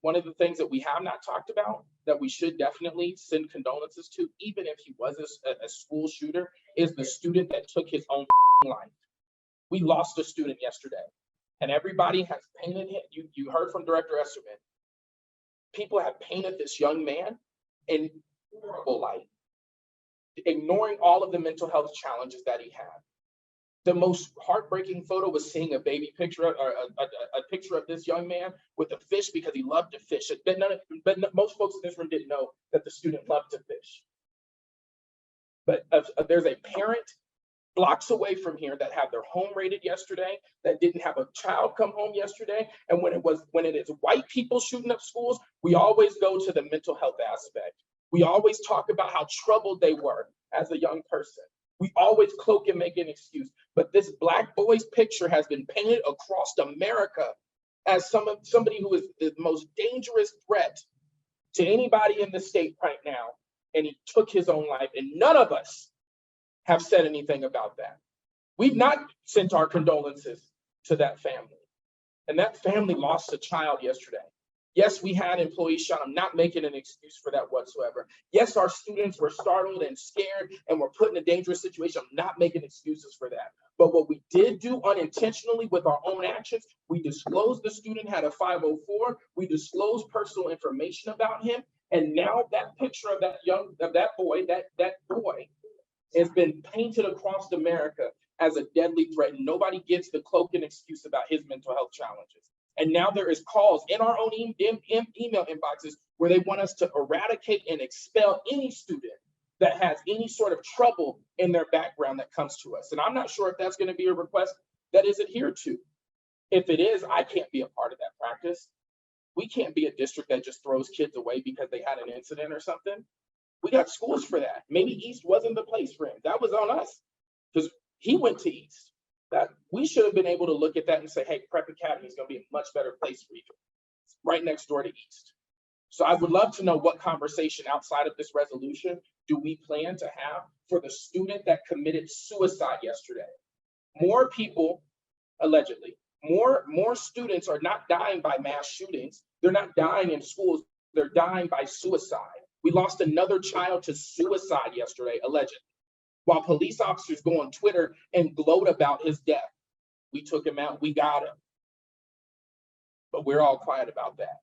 one of the things that we have not talked about that we should definitely send condolences to, even if he was a school shooter, is the student that took his own life. We lost a student yesterday, and everybody has painted him. You heard from Director Esserman. People have painted this young man in horrible light, ignoring all of the mental health challenges that he had. The most heartbreaking photo was seeing a baby picture or a picture of this young man with a fish because he loved to fish. But most folks in this room didn't know that the student loved to fish. But there's a parent blocks away from here that had their home raided yesterday, that didn't have a child come home yesterday. And when it is white people shooting up schools, we always go to the mental health aspect. We always talk about how troubled they were as a young person. We always cloak and make an excuse. But this Black boy's picture has been painted across America as somebody who is the most dangerous threat to anybody in the state right now. And he took his own life, and none of us have said anything about that. We've not sent our condolences to that family. And that family lost a child yesterday. Yes, we had employees shot. I'm not making an excuse for that whatsoever. Yes, our students were startled and scared and were put in a dangerous situation. I'm not making excuses for that. But what we did do unintentionally with our own actions, we disclosed the student had a 504. We disclosed personal information about him. And now that picture of that boy has been painted across America as a deadly threat. And nobody gets the cloak and excuse about his mental health challenges. And now there is calls in our own email inboxes where they want us to eradicate and expel any student that has any sort of trouble in their background that comes to us. And I'm not sure if that's going to be a request that is adhered to. If it is, I can't be a part of that practice. We can't be a district that just throws kids away because they had an incident or something. We got schools for that. Maybe East wasn't the place for him. That was on us because he went to East. That we should have been able to look at that and say, hey, Prep Academy is going to be a much better place for you, right next door to East. So I would love to know what conversation outside of this resolution do we plan to have for the student that committed suicide yesterday. More people, allegedly, more students are not dying by mass shootings. They're not dying in schools. They're dying by suicide. We lost another child to suicide yesterday, allegedly. While police officers go on Twitter and gloat about his death. We took him out, we got him. But we're all quiet about that.